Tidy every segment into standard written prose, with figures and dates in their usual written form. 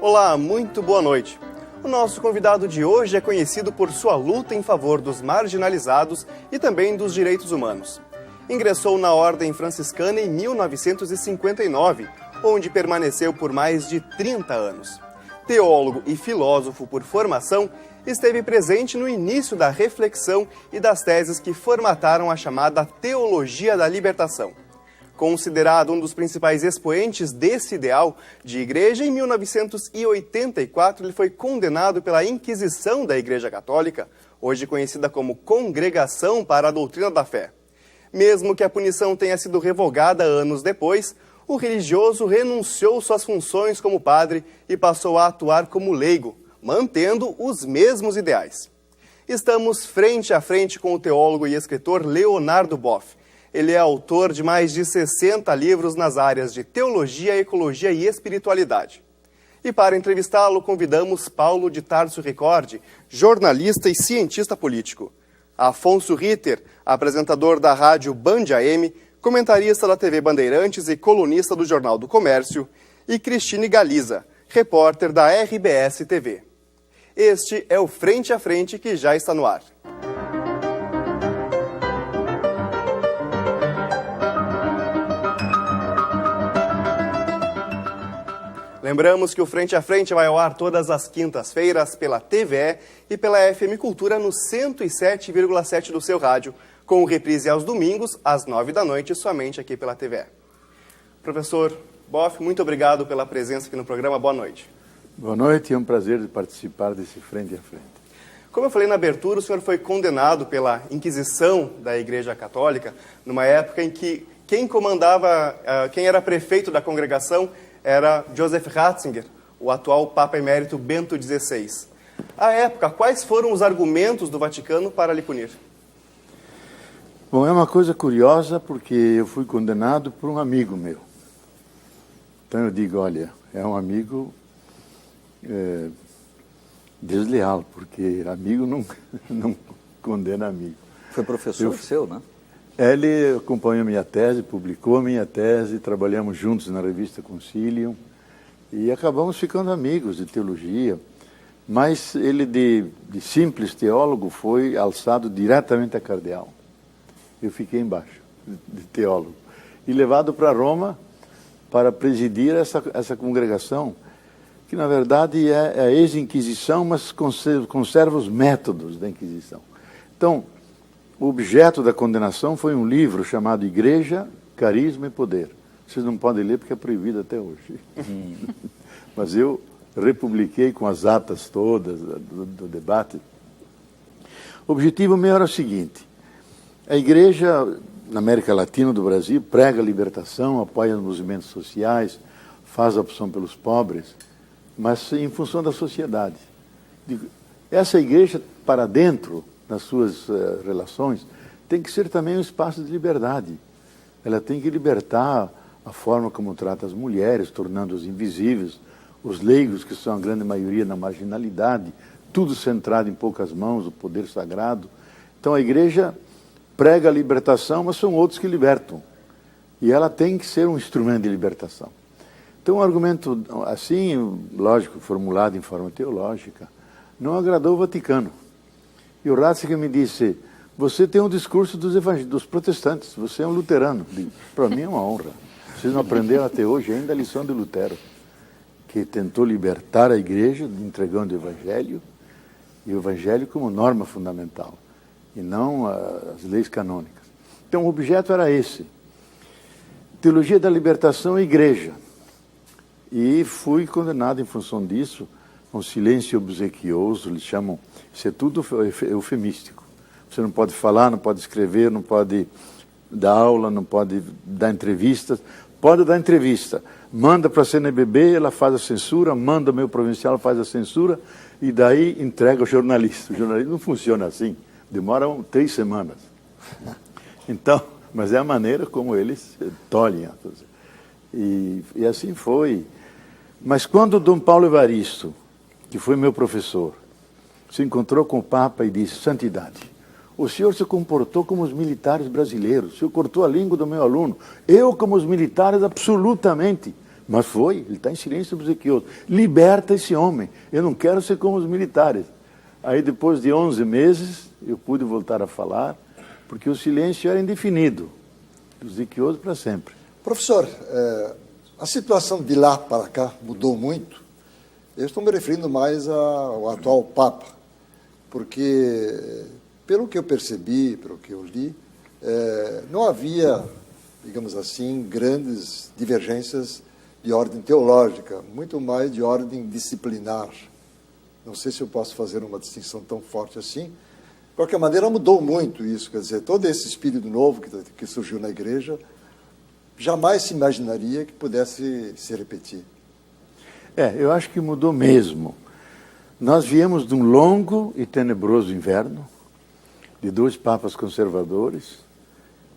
Olá, muito boa noite. O nosso convidado de hoje é conhecido por sua luta em favor dos marginalizados e também dos direitos humanos. Ingressou na Ordem Franciscana em 1959, onde permaneceu por mais de 30 anos. Teólogo e filósofo por formação, esteve presente no início da reflexão e das teses que formataram a chamada Teologia da Libertação. Considerado um dos principais expoentes desse ideal de igreja, em 1984 ele foi condenado pela Inquisição da Igreja Católica, hoje conhecida como Congregação para a Doutrina da Fé. Mesmo que a punição tenha sido revogada anos depois, o religioso renunciou suas funções como padre e passou a atuar como leigo, mantendo os mesmos ideais. Estamos frente a frente com o teólogo e escritor Leonardo Boff. Ele é autor de mais de 60 livros nas áreas de teologia, ecologia e espiritualidade. E para entrevistá-lo, convidamos Paulo de Tarso Ricordi, jornalista e cientista político. Afonso Ritter, apresentador da rádio Band AM, comentarista da TV Bandeirantes e colunista do Jornal do Comércio, e Cristine Galiza, repórter da RBS TV. Este é o Frente a Frente que já está no ar. Lembramos que o Frente a Frente vai ao ar todas as quintas-feiras pela TVE e pela FM Cultura no 107,7 do seu rádio, com reprise aos domingos, às 9 da noite, somente aqui pela TVE. Professor Boff, muito obrigado pela presença aqui no programa. Boa noite. Boa noite, é um prazer participar desse Frente a Frente. Como eu falei na abertura, o senhor foi condenado pela Inquisição da Igreja Católica, numa época em que quem era prefeito da congregação era Joseph Ratzinger, o atual Papa Emérito Bento XVI. À época, quais foram os argumentos do Vaticano para lhe punir? Bom, é uma coisa curiosa porque eu fui condenado por um amigo meu. Então eu digo, olha, é um amigo desleal, porque amigo não condena amigo. Foi professor seu, né? Ele acompanhou minha tese, publicou minha tese, trabalhamos juntos na revista Concilium e acabamos ficando amigos de teologia. Mas ele, de simples teólogo, foi alçado diretamente a cardeal. Eu fiquei embaixo, de teólogo. E levado para Roma para presidir essa congregação, que na verdade é a ex-Inquisição, mas conserva os métodos da Inquisição. Então, o objeto da condenação foi um livro chamado Igreja, Carisma e Poder. Vocês não podem ler porque é proibido até hoje. Mas eu republiquei com as atas todas do debate. O objetivo meu era o seguinte: a Igreja, na América Latina do Brasil, prega a libertação, apoia os movimentos sociais, faz a opção pelos pobres, mas em função da sociedade. Essa Igreja, para dentro nas suas relações, tem que ser também um espaço de liberdade. Ela tem que libertar a forma como trata as mulheres, tornando-os invisíveis, os leigos, que são a grande maioria na marginalidade, tudo centrado em poucas mãos, o poder sagrado. Então a Igreja prega a libertação, mas são outros que libertam. E ela tem que ser um instrumento de libertação. Então um argumento assim, lógico, formulado em forma teológica, não agradou o Vaticano. E o Ratzinger me disse, você tem um discurso dos protestantes, você é um luterano. Para mim é uma honra. Vocês não aprenderam até hoje ainda a lição de Lutero, que tentou libertar a Igreja entregando o Evangelho, e o Evangelho como norma fundamental, e não as leis canônicas. Então o objeto era esse. Teologia da Libertação e Igreja. E fui condenado em função disso, um silêncio obsequioso, eles chamam, isso é tudo eufemístico. Você não pode falar, não pode escrever, não pode dar aula, não pode dar entrevistas. Pode dar entrevista, manda para a CNBB, ela faz a censura, manda o meu provincial, faz a censura, e daí entrega ao jornalista. O jornalista não funciona assim, demora 3 semanas. Então, mas é a maneira como eles tolhem. E assim foi. Mas quando Dom Paulo Evaristo, que foi meu professor, se encontrou com o Papa e disse, santidade, o senhor se comportou como os militares brasileiros, o senhor cortou a língua do meu aluno. Eu, como os militares, absolutamente. Mas foi, ele está em silêncio obsequioso. Liberta esse homem, eu não quero ser como os militares. Aí depois de 11 meses, eu pude voltar a falar, porque o silêncio era indefinido, obsequioso para sempre. Professor, a situação de lá para cá mudou muito. Eu estou me referindo mais ao atual Papa, porque, pelo que eu percebi, pelo que eu li, não havia, digamos assim, grandes divergências de ordem teológica, muito mais de ordem disciplinar. Não sei se eu posso fazer uma distinção tão forte assim. De qualquer maneira, mudou muito isso. Quer dizer, todo esse espírito novo que surgiu na igreja, jamais se imaginaria que pudesse se repetir. Eu acho que mudou mesmo. Nós viemos de um longo e tenebroso inverno, de 2 papas conservadores,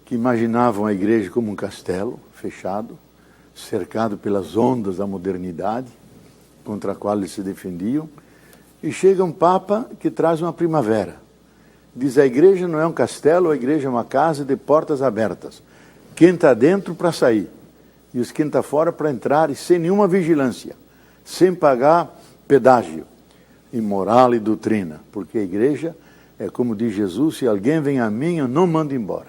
que imaginavam a igreja como um castelo fechado, cercado pelas ondas da modernidade, contra a qual eles se defendiam, e chega um papa que traz uma primavera. Diz, a igreja não é um castelo, a igreja é uma casa de portas abertas. Quem está dentro para sair, e os quem está fora para entrar, e sem nenhuma vigilância, sem pagar pedágio, em moral e doutrina, porque a igreja é como diz Jesus, se alguém vem a mim, eu não mando embora.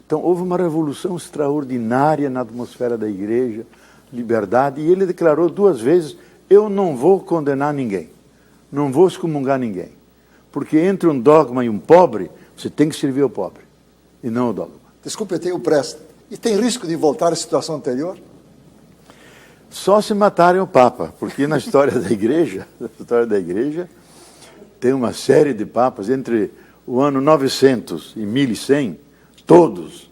Então houve uma revolução extraordinária na atmosfera da igreja, liberdade, e ele declarou 2 vezes, eu não vou condenar ninguém, não vou excomungar ninguém, porque entre um dogma e um pobre, você tem que servir ao pobre, e não ao dogma. Desculpe, eu tenho pressa. E tem risco de voltar à situação anterior? Só se matarem o Papa, porque na história da igreja, tem uma série de papas, entre o ano 900 e 1100, todos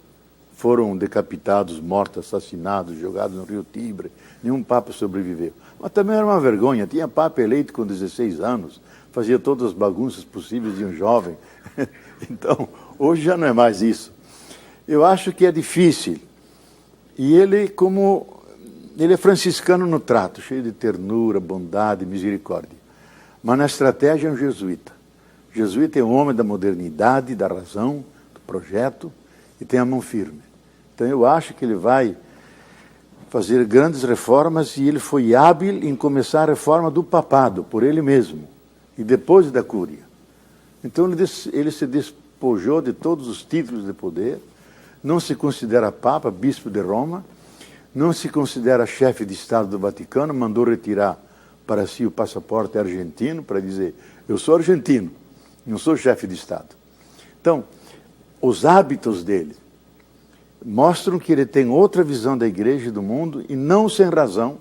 foram decapitados, mortos, assassinados, jogados no rio Tibre, nenhum papa sobreviveu. Mas também era uma vergonha, tinha papa eleito com 16 anos, fazia todas as bagunças possíveis de um jovem. Então, hoje já não é mais isso. Eu acho que é difícil. E ele é franciscano no trato, cheio de ternura, bondade, misericórdia. Mas na estratégia é um jesuíta. O jesuíta é um homem da modernidade, da razão, do projeto, e tem a mão firme. Então eu acho que ele vai fazer grandes reformas, e ele foi hábil em começar a reforma do papado, por ele mesmo, e depois da cúria. Então ele se despojou de todos os títulos de poder, não se considera papa, bispo de Roma, não se considera chefe de Estado do Vaticano, mandou retirar para si o passaporte argentino para dizer, eu sou argentino, não sou chefe de Estado. Então, os hábitos dele mostram que ele tem outra visão da igreja e do mundo, e não sem razão.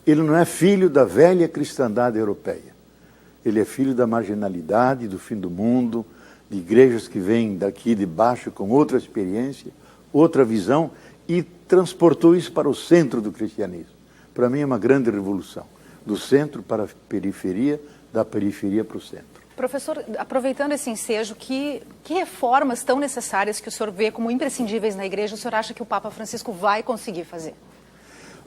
Ele não é filho da velha cristandade europeia. Ele é filho da marginalidade, do fim do mundo, de igrejas que vêm daqui de baixo com outra experiência, outra visão, e transportou isso para o centro do cristianismo. Para mim é uma grande revolução, do centro para a periferia, da periferia para o centro. Professor, aproveitando esse ensejo, que reformas tão necessárias que o senhor vê como imprescindíveis na igreja, o senhor acha que o Papa Francisco vai conseguir fazer?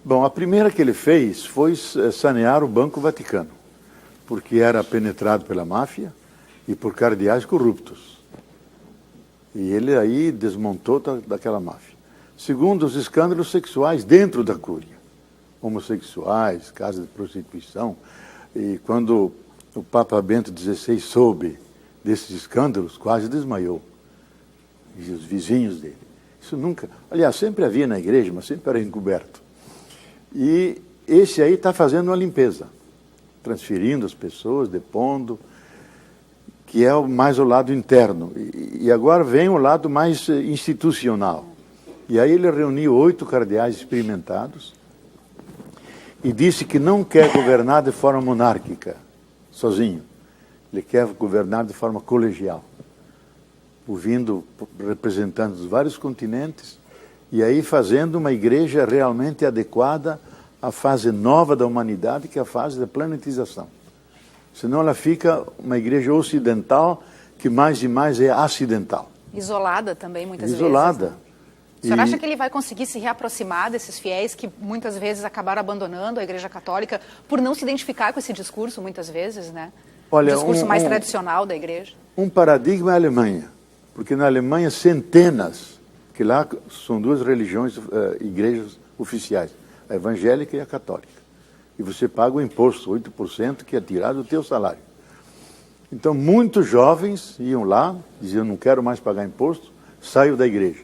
Bom, a primeira que ele fez foi sanear o Banco Vaticano, porque era penetrado pela máfia e por cardeais corruptos. E ele aí desmontou daquela máfia. Segundo, os escândalos sexuais dentro da cúria. Homossexuais, casas de prostituição. E quando o Papa Bento XVI soube desses escândalos, quase desmaiou. E os vizinhos dele. Isso nunca... Aliás, sempre havia na igreja, mas sempre era encoberto. E esse aí está fazendo uma limpeza. Transferindo as pessoas, depondo, que é mais o lado interno. E agora vem o lado mais institucional. E aí ele reuniu 8 cardeais experimentados e disse que não quer governar de forma monárquica, sozinho. Ele quer governar de forma colegial, ouvindo representantes dos vários continentes, e aí fazendo uma igreja realmente adequada à fase nova da humanidade, que é a fase da planetização. Senão ela fica uma igreja ocidental que mais e mais é acidental. Isolada também, muitas vezes. Isolada. O senhor acha que ele vai conseguir se reaproximar desses fiéis que muitas vezes acabaram abandonando a Igreja Católica por não se identificar com esse discurso, muitas vezes, né? Olha, o discurso mais tradicional da Igreja. Um paradigma é a Alemanha, porque na Alemanha centenas, que lá são 2 religiões, igrejas oficiais, a evangélica e a católica. E você paga o imposto, 8%, que é tirado do teu salário. Então, muitos jovens iam lá, diziam, não quero mais pagar imposto, saio da igreja.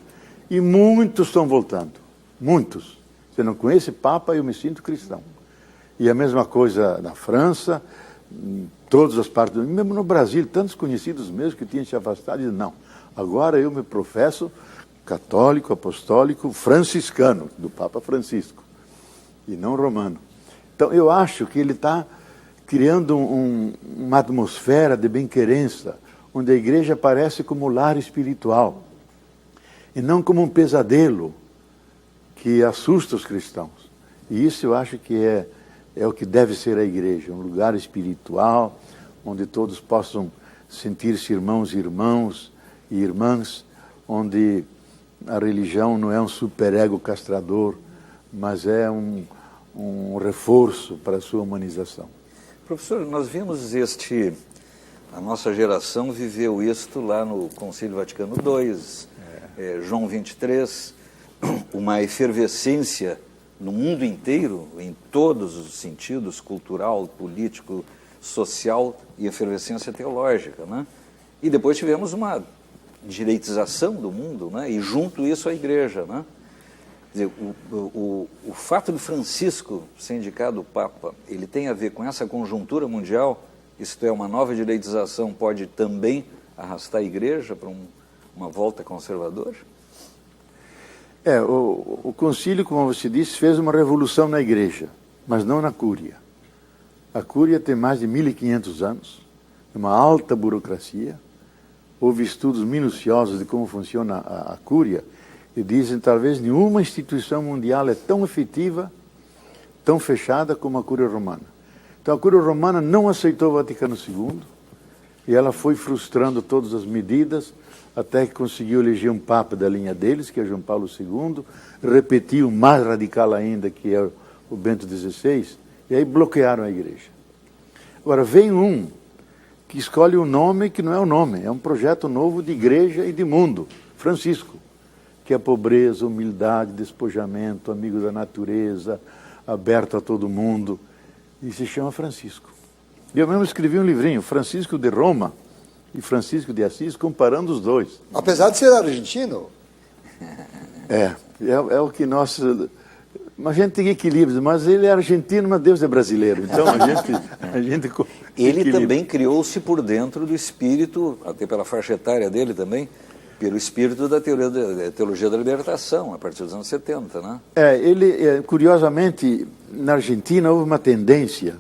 E muitos estão voltando, muitos. Você não conhece Papa, eu me sinto cristão. E a mesma coisa na França, em todas as partes, mesmo no Brasil, tantos conhecidos meus que tinham se afastado, dizem, não, agora eu me professo católico, apostólico, franciscano, do Papa Francisco, e não romano. Então, eu acho que ele está criando uma atmosfera de bem-querença, onde a igreja aparece como lar espiritual, e não como um pesadelo que assusta os cristãos. E isso eu acho que é o que deve ser a igreja, um lugar espiritual, onde todos possam sentir-se irmãos e irmãs, onde a religião não é um superego castrador, mas é um reforço para a sua humanização. Professor, nós vimos a nossa geração viveu isto lá no Concílio Vaticano II, João 23, uma efervescência no mundo inteiro, em todos os sentidos, cultural, político, social e efervescência teológica, né? E depois tivemos uma direitização do mundo, né? E junto isso a igreja, né? Quer dizer, o fato de Francisco ser indicado Papa, ele tem a ver com essa conjuntura mundial? Isto é, uma nova direitização pode também arrastar a igreja para uma volta conservadora? O concílio, como você disse, fez uma revolução na igreja, mas não na cúria. A cúria tem mais de 1.500 anos, é uma alta burocracia. Houve estudos minuciosos de como funciona a cúria, e dizem talvez nenhuma instituição mundial é tão efetiva, tão fechada como a Cúria Romana. Então a Cúria Romana não aceitou o Vaticano II, e ela foi frustrando todas as medidas, até que conseguiu eleger um Papa da linha deles, que é João Paulo II, repetiu mais radical ainda, que é o Bento XVI, e aí bloquearam a igreja. Agora vem um que escolhe um nome que não é o nome, é um projeto novo de igreja e de mundo, Francisco, que é pobreza, humildade, despojamento, amigo da natureza, aberto a todo mundo, e se chama Francisco. Eu mesmo escrevi um livrinho, Francisco de Roma e Francisco de Assis, comparando os dois. Apesar de ser argentino? É o que nós... A gente tem equilíbrios, mas ele é argentino, mas Deus é brasileiro. Então a gente ele equilibra. também criou-se por dentro do espírito, até pela faixa etária dele também, pelo espírito da teologia da libertação, a partir dos anos 70, né? Curiosamente, na Argentina houve uma tendência,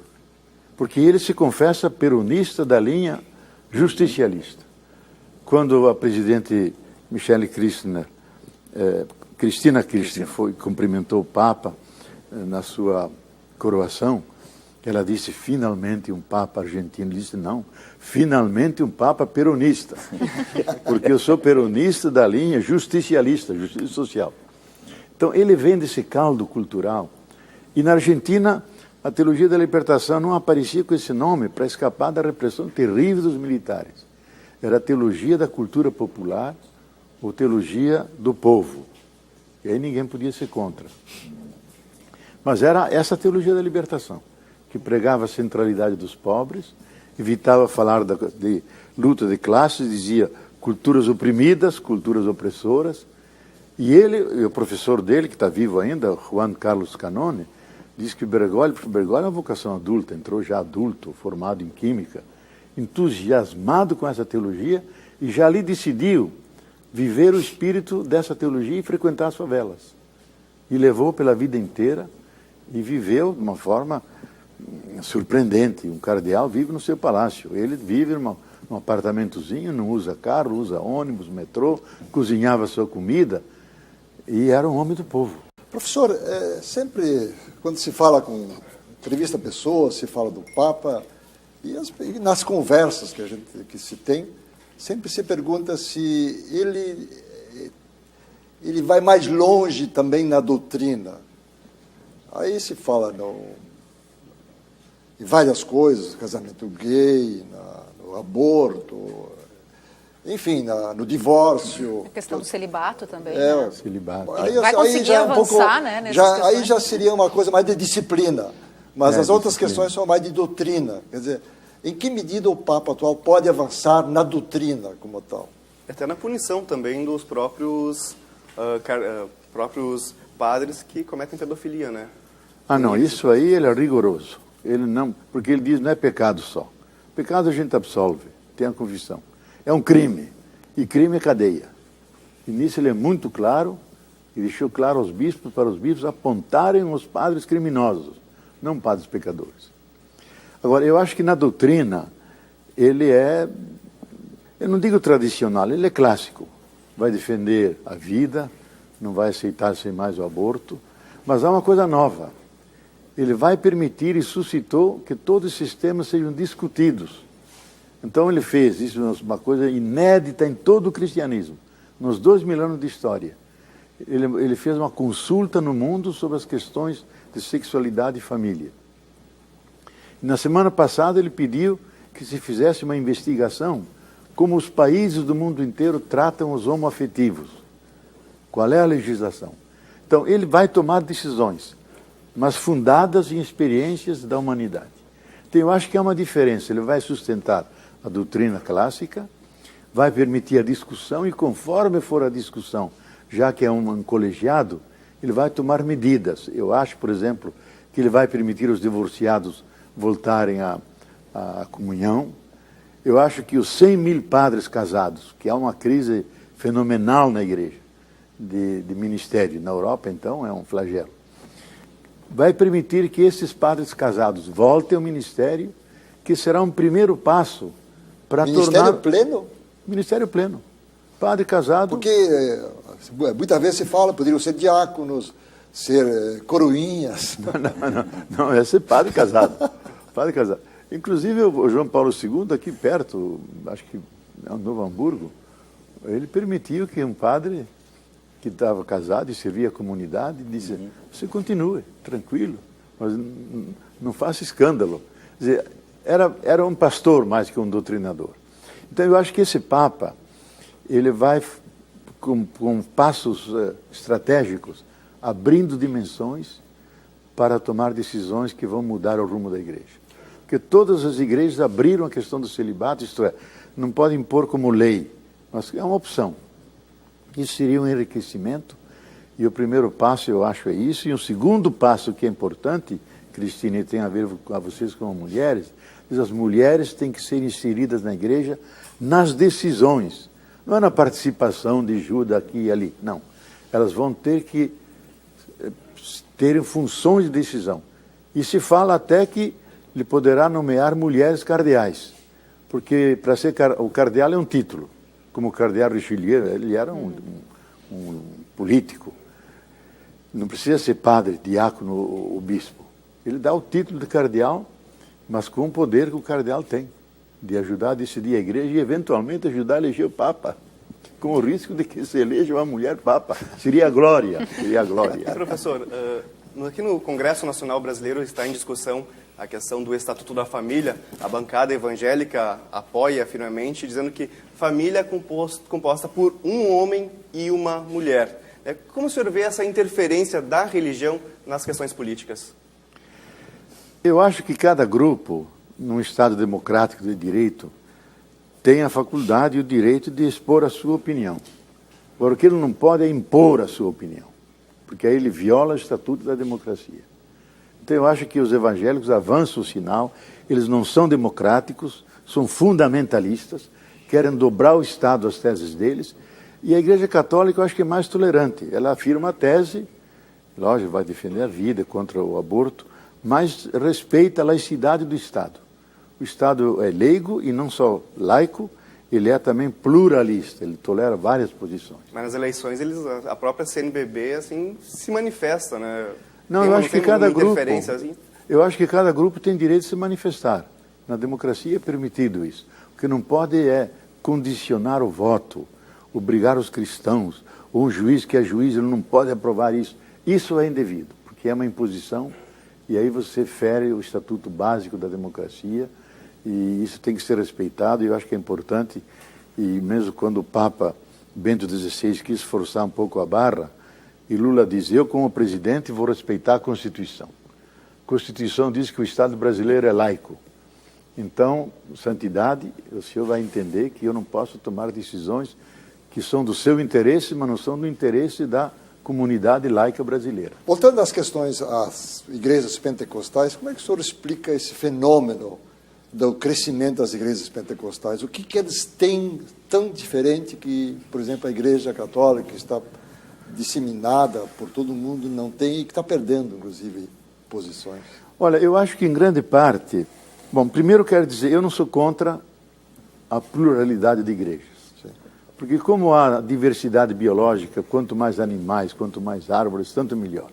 porque ele se confessa peronista da linha justicialista. Quando a presidente Cristina Kirchner cumprimentou o Papa na sua coroação, ela disse, finalmente um Papa argentino. Ele disse, não, finalmente um Papa peronista, porque eu sou peronista da linha justicialista, justiça social. Então, ele vem desse caldo cultural. E na Argentina, a teologia da libertação não aparecia com esse nome para escapar da repressão terrível dos militares. Era a teologia da cultura popular ou teologia do povo. E aí ninguém podia ser contra. Mas era essa teologia da libertação, que pregava a centralidade dos pobres, evitava falar de luta de classes, dizia culturas oprimidas, culturas opressoras. E o professor dele, que está vivo ainda, Juan Carlos Canone, diz que Bergoglio é uma vocação adulta, entrou já adulto, formado em química, entusiasmado com essa teologia, e já ali decidiu viver o espírito dessa teologia e frequentar as favelas. E levou pela vida inteira e viveu de uma forma surpreendente. Um cardeal vive no seu palácio, ele vive num apartamentozinho, não usa carro, usa ônibus, metrô, cozinhava sua comida e era um homem do povo. Professor, sempre quando se fala entrevista pessoas, se fala do Papa, e nas conversas que se tem, sempre se pergunta se ele vai mais longe também na doutrina. Aí se fala em várias coisas, casamento gay, no aborto. enfim, no divórcio. A questão do celibato também. É, Celibato. Vai conseguir já é um avançar, né, nessas aí questões. já seria uma coisa mais de disciplina. Mas as outras disciplina. questões são mais de doutrina. Quer dizer, em que medida o Papa atual pode avançar na doutrina como tal? Até na punição também dos próprios padres que cometem pedofilia, né? Ah, não, isso aí ele é rigoroso. Ele não, porque ele diz não é pecado só. Pecado a gente absolve, tem a confissão. É um crime, e crime é cadeia. E nisso ele é muito claro, e deixou claro aos bispos, para os bispos apontarem os padres criminosos, não padres pecadores. Agora, eu acho que na doutrina, ele é, eu não digo tradicional, ele é clássico. Vai defender a vida, não vai aceitar sem mais o aborto, mas há uma coisa nova. Ele vai permitir e suscitou que todos esses temas sejam discutidos. Então ele fez isso, uma coisa inédita em todo o cristianismo, nos 2000 anos de história. Ele fez uma consulta no mundo sobre as questões de sexualidade e família. E na semana passada ele pediu que se fizesse uma investigação como os países do mundo inteiro tratam os homoafetivos. Qual é a legislação? Então ele vai tomar decisões, mas fundadas em experiências da humanidade. Então eu acho que há uma diferença. Ele vai sustentar a doutrina clássica, vai permitir a discussão e conforme for a discussão, já que é um colegiado, ele vai tomar medidas. Eu acho, por exemplo, que ele vai permitir os divorciados voltarem à comunhão. Eu acho que os 100 mil padres casados, que há uma crise fenomenal na igreja, de ministério na Europa, então, é um flagelo. Vai permitir que esses padres casados voltem ao ministério, que será um primeiro passo para tornar... Ministério pleno? Ministério pleno. Padre casado... Porque muitas vezes se fala, poderiam ser diáconos, ser coroinhas. Não, é ser padre casado. Padre casado. Inclusive, o João Paulo II, aqui perto, acho que é o Novo Hamburgo, ele permitiu que um padre que estava casado e servia a comunidade disse, você continue, tranquilo, mas não faça escândalo. Quer dizer, era um pastor mais que um doutrinador. Então, eu acho que esse Papa, ele vai, com passos estratégicos, abrindo dimensões para tomar decisões que vão mudar o rumo da igreja. Porque todas as igrejas abriram a questão do celibato, isto é, não podem impor como lei, mas é uma opção. Isso seria um enriquecimento, e o primeiro passo, eu acho, é isso. E o segundo passo que é importante, Cristina, e tem a ver com vocês como mulheres, diz as mulheres têm que ser inseridas na igreja nas decisões, não é na participação de ajuda aqui e ali, não. Elas vão ter que ter funções de decisão. E se fala até que ele poderá nomear mulheres cardeais, porque para ser o cardeal é um título, como o cardeal Richelieu, ele era um político. Não precisa ser padre, diácono ou bispo. Ele dá o título de cardeal, mas com o poder que o cardeal tem, de ajudar a decidir a igreja e eventualmente ajudar a eleger o Papa, com o risco de que se eleja uma mulher Papa. Seria a glória, seria a glória. Professor, aqui no Congresso Nacional Brasileiro está em discussão a questão do Estatuto da Família. A bancada evangélica apoia firmemente, dizendo que família é composta por um homem e uma mulher. Como o senhor vê essa interferência da religião nas questões políticas? Eu acho que cada grupo, num Estado democrático de direito, tem a faculdade e o direito de expor a sua opinião. Agora, o que ele não pode é impor a sua opinião, porque aí ele viola o Estatuto da Democracia. Então, eu acho que os evangélicos avançam o sinal, eles não são democráticos, são fundamentalistas, querem dobrar o Estado às teses deles, e a Igreja Católica eu acho que é mais tolerante. Ela afirma a tese, lógico, vai defender a vida contra o aborto, mas respeita a laicidade do Estado. O Estado é leigo e não só laico, ele é também pluralista, ele tolera várias posições. Mas nas eleições, a própria CNBB assim, se manifesta, né? Não, eu acho que cada grupo, eu acho que cada grupo tem direito de se manifestar. Na democracia é permitido isso. O que não pode é condicionar o voto, obrigar os cristãos, ou um juiz que é juiz, ele não pode aprovar isso. Isso é indevido, porque é uma imposição, e aí você fere o estatuto básico da democracia, e isso tem que ser respeitado, e eu acho que é importante e mesmo quando o Papa Bento XVI quis forçar um pouco a barra, e Lula diz, eu como presidente vou respeitar a Constituição. A Constituição diz que o Estado brasileiro é laico. Então, santidade, o senhor vai entender que eu não posso tomar decisões que são do seu interesse, mas não são do interesse da comunidade laica brasileira. Voltando às questões, às igrejas pentecostais, como é que o senhor explica esse fenômeno do crescimento das igrejas pentecostais? O que eles têm tão diferente que, por exemplo, a igreja católica que está disseminada por todo mundo não tem e que está perdendo, inclusive, posições? Olha, eu acho que em grande parte... Bom, primeiro quero dizer, eu não sou contra a pluralidade de igrejas. Sim. Porque como há diversidade biológica, quanto mais animais, quanto mais árvores, tanto melhor.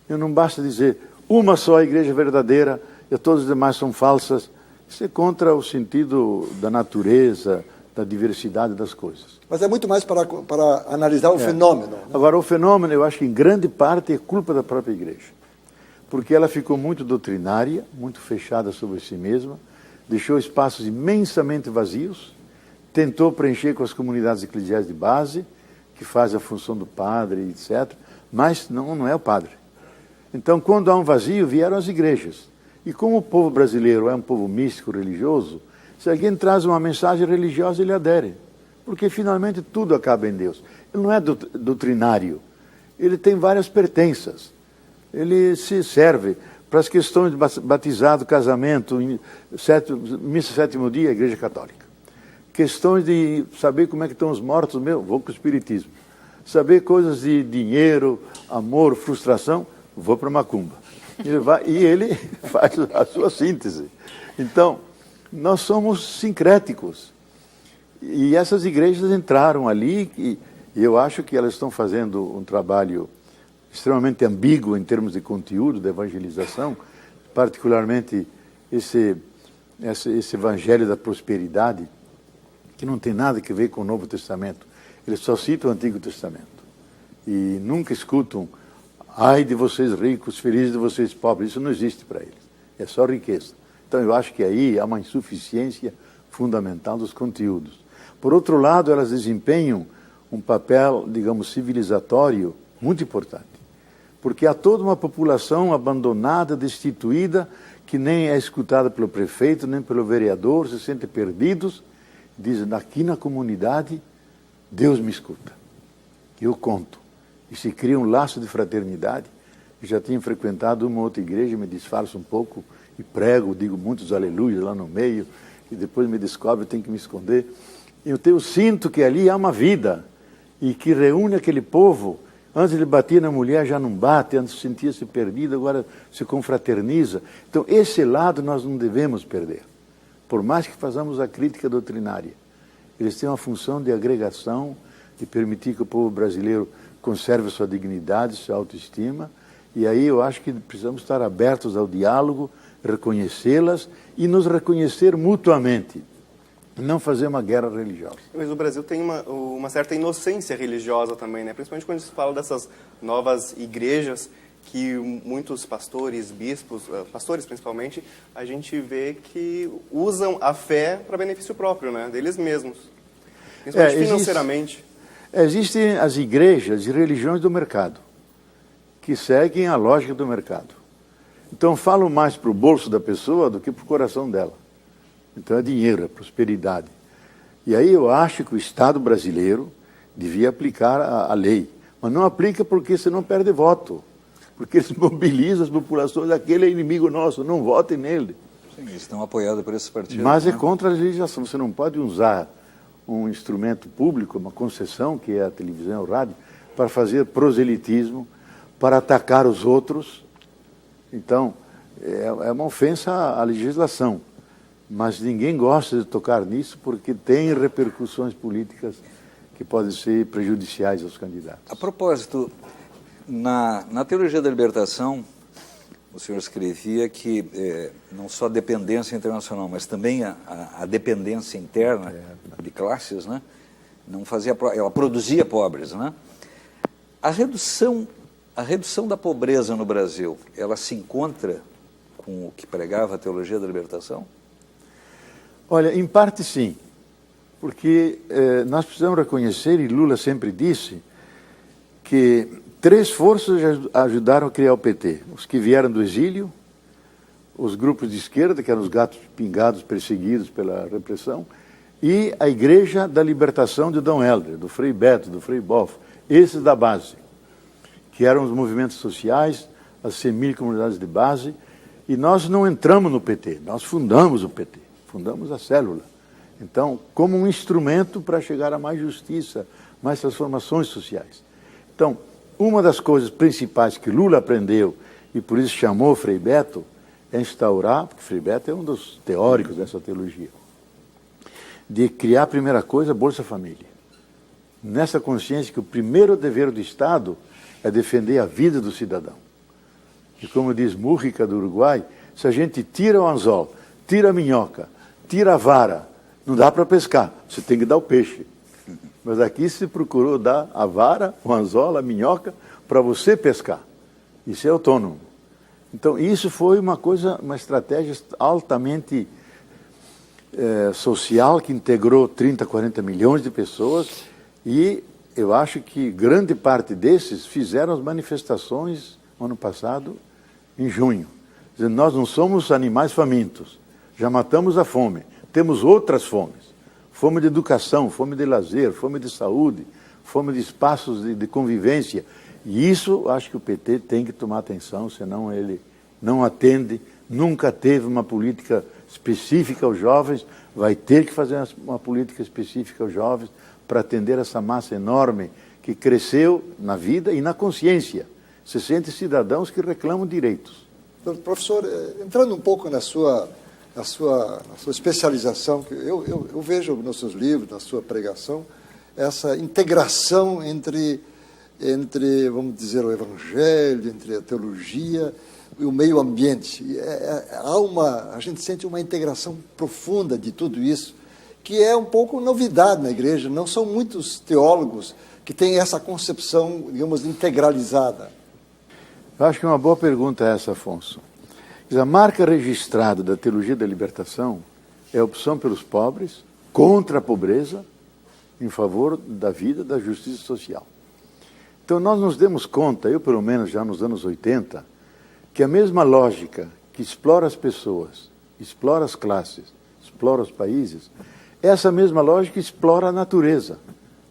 Eu não basta dizer uma só igreja verdadeira e todas as demais são falsas. Isso é contra o sentido da natureza, da diversidade das coisas. Mas é muito mais para analisar o fenômeno. Né? Agora, o fenômeno, eu acho que em grande parte é culpa da própria igreja. Porque ela ficou muito doutrinária, muito fechada sobre si mesma, deixou espaços imensamente vazios, tentou preencher com as comunidades eclesiais de base, que faz a função do padre, etc., mas não é o padre. Então, quando há um vazio, vieram as igrejas. E como o povo brasileiro é um povo místico, religioso, se alguém traz uma mensagem religiosa, ele adere. Porque, finalmente, tudo acaba em Deus. Ele não é doutrinário. Ele tem várias pertenças. Ele se serve para as questões de batizado, casamento, missa sétimo dia, Igreja Católica. Questões de saber como é que estão os mortos, vou para o Espiritismo. Saber coisas de dinheiro, amor, frustração, vou para a Macumba. Ele faz a sua síntese. Então, nós somos sincréticos. E essas igrejas entraram ali, e eu acho que elas estão fazendo um trabalho extremamente ambíguo em termos de conteúdo, de evangelização, particularmente esse evangelho da prosperidade, que não tem nada a ver com o Novo Testamento. Eles só citam o Antigo Testamento. E nunca escutam, ai de vocês ricos, felizes de vocês pobres. Isso não existe para eles. É só riqueza. Então eu acho que aí há uma insuficiência fundamental dos conteúdos. Por outro lado, elas desempenham um papel, digamos, civilizatório muito importante. Porque há toda uma população abandonada, destituída, que nem é escutada pelo prefeito, nem pelo vereador, se sentem perdidos. Dizem, aqui na comunidade, Deus me escuta. Eu conto. E se cria um laço de fraternidade. Eu já tinha frequentado uma outra igreja, me disfarço um pouco e prego, digo muitos aleluias lá no meio, e depois me descobre, eu tenho que me esconder. Eu sinto que ali há uma vida, e que reúne aquele povo. Antes ele batia na mulher, já não bate, antes sentia-se perdido, agora se confraterniza. Então, esse lado nós não devemos perder. Por mais que façamos a crítica doutrinária, eles têm uma função de agregação, de permitir que o povo brasileiro conserve sua dignidade, sua autoestima, e aí eu acho que precisamos estar abertos ao diálogo, reconhecê-las e nos reconhecer mutuamente. Não fazer uma guerra religiosa. Mas o Brasil tem uma certa inocência religiosa também, né? Principalmente quando se fala dessas novas igrejas que muitos pastores, bispos, pastores principalmente, a gente vê que usam a fé para benefício próprio, né? Deles mesmos. Principalmente financeiramente. Existem as igrejas e religiões do mercado, que seguem a lógica do mercado. Então falam mais para o bolso da pessoa do que para o coração dela. Então é dinheiro, é prosperidade. E aí eu acho que o Estado brasileiro devia aplicar a lei. Mas não aplica porque senão perde voto. Porque eles mobilizam as populações, aquele é inimigo nosso, não votem nele. Sim, eles estão apoiados por esses partidos. Mas é contra a legislação. Você não pode usar um instrumento público, uma concessão, que é a televisão, o rádio, para fazer proselitismo, para atacar os outros. Então, é uma ofensa à legislação. Mas ninguém gosta de tocar nisso porque tem repercussões políticas que podem ser prejudiciais aos candidatos. A propósito, na Teologia da Libertação, o senhor escrevia que não só a dependência internacional, mas também a dependência interna de classes, né? Não fazia, ela produzia pobres, né? A redução da pobreza no Brasil, ela se encontra com o que pregava a Teologia da Libertação? Olha, em parte sim. porque nós precisamos reconhecer, e Lula sempre disse, que 3 forças ajudaram a criar o PT. Os que vieram do exílio, os grupos de esquerda, que eram os gatos pingados, perseguidos pela repressão, e a Igreja da Libertação de Dom Helder, do Frei Beto, do Frei Bofo, esses da base, que eram os movimentos sociais, as 100.000 comunidades de base, e nós não entramos no PT, nós fundamos o PT, fundamos a célula. Então, como um instrumento para chegar a mais justiça, mais transformações sociais. Então, uma das coisas principais que Lula aprendeu, e por isso chamou Frei Beto, é instaurar, porque Frei Beto é um dos teóricos dessa teologia, de criar a primeira coisa, Bolsa Família. Nessa consciência que o primeiro dever do Estado é defender a vida do cidadão. E como diz Mújica do Uruguai, se a gente tira o anzol, tira a minhoca, tira a vara, não dá para pescar, você tem que dar o peixe. Mas aqui se procurou dar a vara, o anzol, a minhoca, para você pescar. Isso é autônomo. Então, isso foi uma estratégia altamente social, que integrou 30, 40 milhões de pessoas, e eu acho que grande parte desses fizeram as manifestações ano passado, em junho. Dizendo, nós não somos animais famintos, já matamos a fome, temos outras fomes. Fome de educação, fome de lazer, fome de saúde, fome de espaços de convivência. E isso, acho que o PT tem que tomar atenção, senão ele não atende, nunca teve uma política específica aos jovens, vai ter que fazer uma política específica aos jovens para atender essa massa enorme que cresceu na vida e na consciência. Se sente cidadãos que reclamam direitos. Professor, entrando um pouco na sua especialização, que eu vejo nos seus livros, na sua pregação, essa integração entre, vamos dizer, o evangelho, entre a teologia e o meio ambiente. A gente sente uma integração profunda de tudo isso, que é um pouco novidade na igreja. Não são muitos teólogos que têm essa concepção, digamos, integralizada. Eu acho que uma boa pergunta é essa, Afonso. A marca registrada da teologia da libertação é a opção pelos pobres, contra a pobreza, em favor da vida, da justiça social. Então nós nos demos conta, eu pelo menos já nos anos 80, que a mesma lógica que explora as pessoas, explora as classes, explora os países, essa mesma lógica explora a natureza,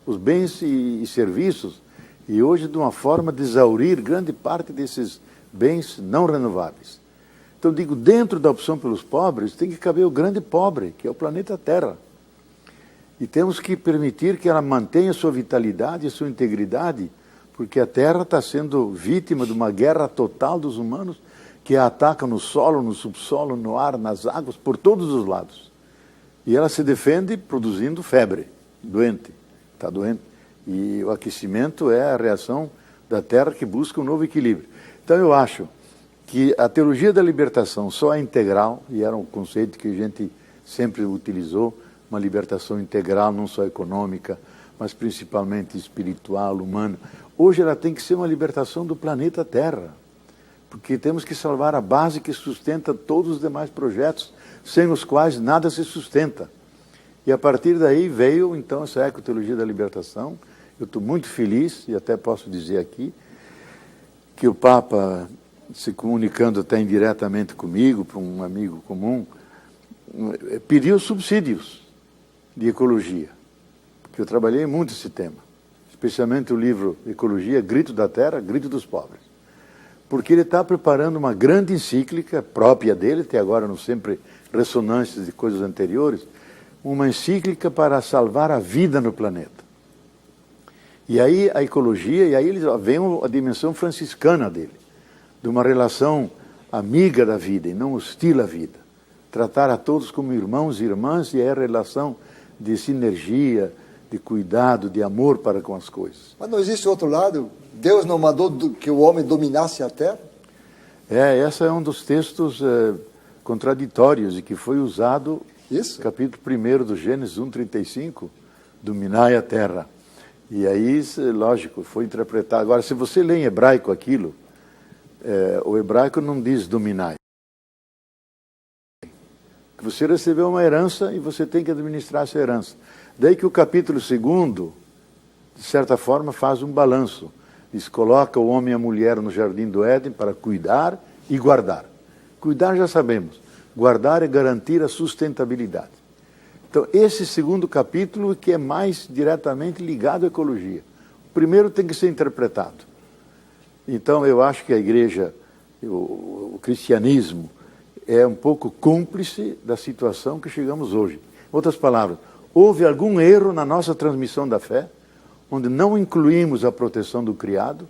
os bens e serviços, e hoje de uma forma de exaurir grande parte desses bens não renováveis. Então, digo, dentro da opção pelos pobres, tem que caber o grande pobre, que é o planeta Terra. E temos que permitir que ela mantenha sua vitalidade e sua integridade, porque a Terra está sendo vítima de uma guerra total dos humanos, que a atacam no solo, no subsolo, no ar, nas águas, por todos os lados. E ela se defende produzindo febre, está doente. E o aquecimento é a reação da Terra que busca um novo equilíbrio. Então, eu acho que a teologia da libertação só é integral, e era um conceito que a gente sempre utilizou, uma libertação integral, não só econômica, mas principalmente espiritual, humana. Hoje ela tem que ser uma libertação do planeta Terra, porque temos que salvar a base que sustenta todos os demais projetos, sem os quais nada se sustenta. E a partir daí veio, então, essa ecoteologia da libertação. Eu estou muito feliz, e até posso dizer aqui, que o Papa, se comunicando até indiretamente comigo, para um amigo comum, pediu subsídios de ecologia, porque eu trabalhei muito esse tema, especialmente o livro Ecologia, Grito da Terra, Grito dos Pobres, porque ele está preparando uma grande encíclica própria dele, até agora não sempre ressonâncias de coisas anteriores, uma encíclica para salvar a vida no planeta. E aí a ecologia, e aí vem a dimensão franciscana dele, de uma relação amiga da vida e não hostil à vida. Tratar a todos como irmãos e irmãs, e é a relação de sinergia, de cuidado, de amor para com as coisas. Mas não existe outro lado? Deus não mandou que o homem dominasse a terra? Esse é um dos textos contraditórios e que foi usado no capítulo 1 do Gênesis 1:35, dominai a terra. E aí, lógico, foi interpretado. Agora, se você lê em hebraico aquilo, o hebraico não diz dominai. Você recebeu uma herança e você tem que administrar essa herança. Daí que o capítulo 2º, de certa forma, faz um balanço. Diz, coloca o homem e a mulher no jardim do Éden para cuidar e guardar. Cuidar já sabemos, guardar é garantir a sustentabilidade. Então, esse 2º capítulo que é mais diretamente ligado à ecologia. O primeiro tem que ser interpretado. Então, eu acho que a igreja, o cristianismo, é um pouco cúmplice da situação que chegamos hoje. Em outras palavras, houve algum erro na nossa transmissão da fé, onde não incluímos a proteção do criado,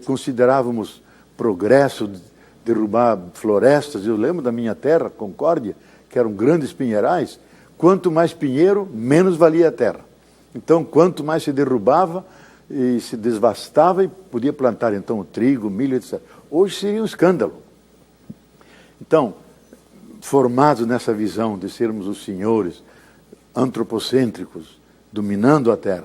considerávamos progresso derrubar florestas. Eu lembro da minha terra, Concórdia, que eram grandes pinheirais. Quanto mais pinheiro, menos valia a terra. Então, quanto mais se derrubava e se desvastava, e podia plantar então o trigo, o milho, etc. Hoje seria um escândalo. Então, formados nessa visão de sermos os senhores antropocêntricos, dominando a terra,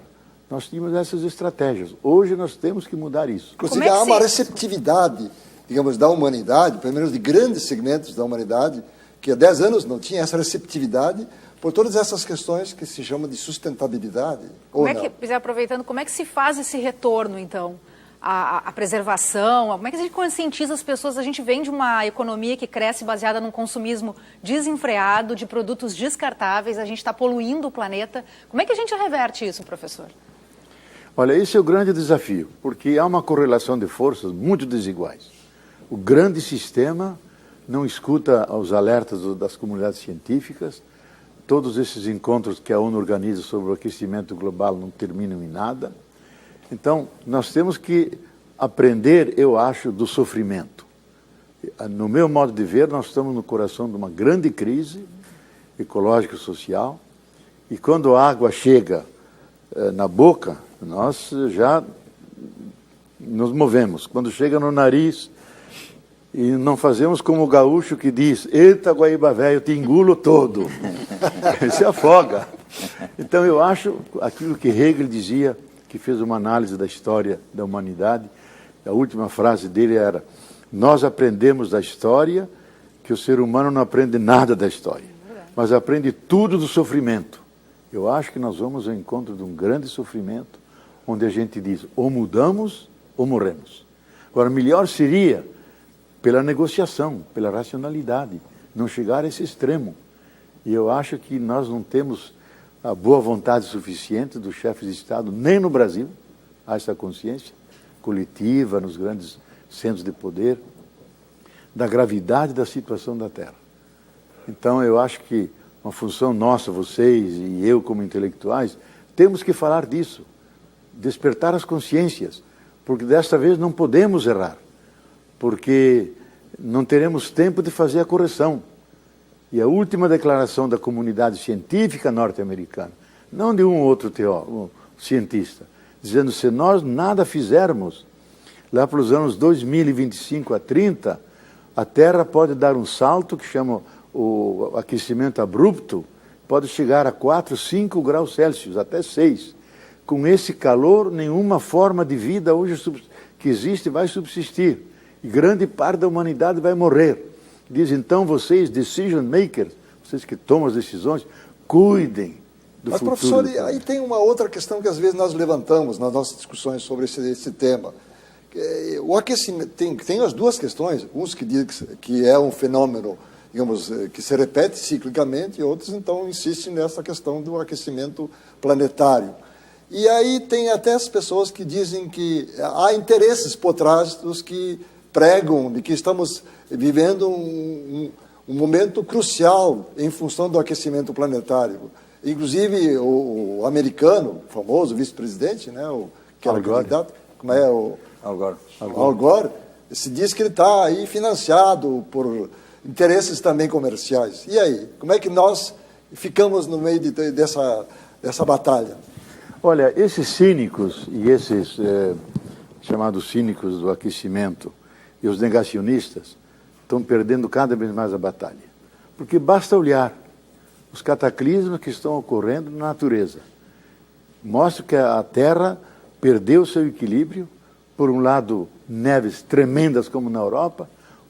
nós tínhamos essas estratégias. Hoje nós temos que mudar isso. Inclusive, há uma receptividade, digamos, da humanidade, pelo menos de grandes segmentos da humanidade, que há 10 anos não tinha essa receptividade por todas essas questões que se chamam de sustentabilidade. Como é que, aproveitando, como é que se faz esse retorno, então? A preservação, como é que a gente conscientiza as pessoas? A gente vem de uma economia que cresce baseada num consumismo desenfreado, de produtos descartáveis, a gente está poluindo o planeta. Como é que a gente reverte isso, professor? Olha, esse é o grande desafio, porque há uma correlação de forças muito desiguais. O grande sistema não escuta os alertas das comunidades científicas, todos esses encontros que a ONU organiza sobre o aquecimento global não terminam em nada. Então, nós temos que aprender, eu acho, do sofrimento. No meu modo de ver, nós estamos no coração de uma grande crise ecológica e social, e quando a água chega na boca, nós já nos movemos. Quando chega no nariz, e não fazemos como o gaúcho que diz, eita, Guaíba velho, eu te engulo todo. Ele se afoga. Então, eu acho aquilo que Hegel dizia, que fez uma análise da história da humanidade, a última frase dele era, nós aprendemos da história que o ser humano não aprende nada da história, mas aprende tudo do sofrimento. Eu acho que nós vamos ao encontro de um grande sofrimento, onde a gente diz, ou mudamos ou morremos. Agora, melhor seria, pela negociação, pela racionalidade, não chegar a esse extremo. E eu acho que nós não temos a boa vontade suficiente dos chefes de Estado, nem no Brasil, há essa consciência coletiva, nos grandes centros de poder, da gravidade da situação da Terra. Então, eu acho que uma função nossa, vocês e eu como intelectuais, temos que falar disso, despertar as consciências, porque desta vez não podemos errar, porque não teremos tempo de fazer a correção. E a última declaração da comunidade científica norte-americana, não de um ou outro teólogo, cientista, dizendo se nós nada fizermos, lá para os anos 2025 a 30, a Terra pode dar um salto que chama o aquecimento abrupto, pode chegar a 4, 5 graus Celsius, até 6. Com esse calor, nenhuma forma de vida hoje que existe vai subsistir. E grande parte da humanidade vai morrer. Diz, então, vocês, decision makers, vocês que tomam as decisões, cuidem do futuro. Mas, professor, aí tem uma outra questão que às vezes nós levantamos nas nossas discussões sobre esse tema. O aquecimento, tem as duas questões, uns que dizem que é um fenômeno, digamos, que se repete ciclicamente, e outros, então, insistem nessa questão do aquecimento planetário. E aí tem até as pessoas que dizem que há interesses por trás dos que pregam de que estamos vivendo um momento crucial em função do aquecimento planetário. Inclusive, o americano, o famoso vice-presidente, né, que era candidato, como é o Al Gore, se diz que ele está aí financiado por interesses também comerciais. E aí, como é que nós ficamos no meio dessa batalha? Olha, esses cínicos e esses chamados cínicos do aquecimento e os negacionistas estão perdendo cada vez mais a batalha. Porque basta olhar os cataclismos que estão ocorrendo na natureza. Mostra que a Terra perdeu seu equilíbrio, por um lado neves tremendas como na Europa,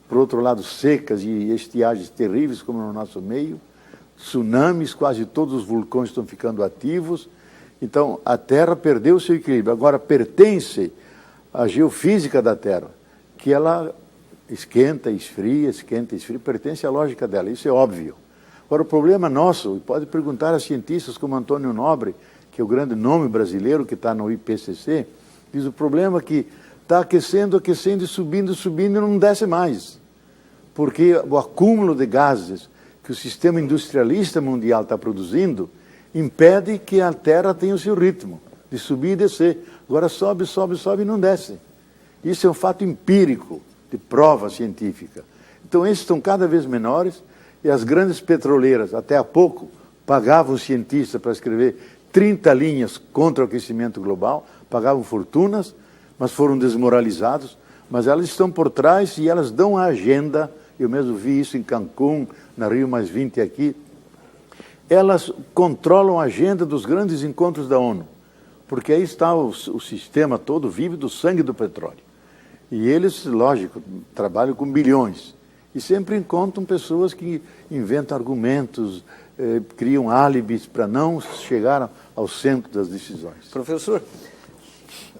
por outro lado secas e estiagens terríveis como no nosso meio, tsunamis, quase todos os vulcões estão ficando ativos. Então, a Terra perdeu o seu equilíbrio. Agora, pertence à geofísica da Terra, que ela esquenta, esfria, pertence à lógica dela, isso é óbvio. Agora, o problema nosso, e pode perguntar a cientistas como Antônio Nobre, que é o grande nome brasileiro que está no IPCC, diz o problema é que está aquecendo e subindo e não desce mais. Porque o acúmulo de gases que o sistema industrialista mundial está produzindo impede que a Terra tenha o seu ritmo de subir e descer. Agora sobe e não desce. Isso é um fato empírico, de prova científica. Então, esses estão cada vez menores e as grandes petroleiras, até há pouco, pagavam cientistas para escrever 30 linhas contra o aquecimento global, pagavam fortunas, mas foram desmoralizados. Mas elas estão por trás e elas dão a agenda. Eu mesmo vi isso em Cancún, na Rio+20 aqui. Elas controlam a agenda dos grandes encontros da ONU, porque aí está o sistema todo, vive do sangue do petróleo. E eles, lógico, trabalham com bilhões. E sempre encontram pessoas que inventam argumentos, criam álibis para não chegar ao centro das decisões. Professor,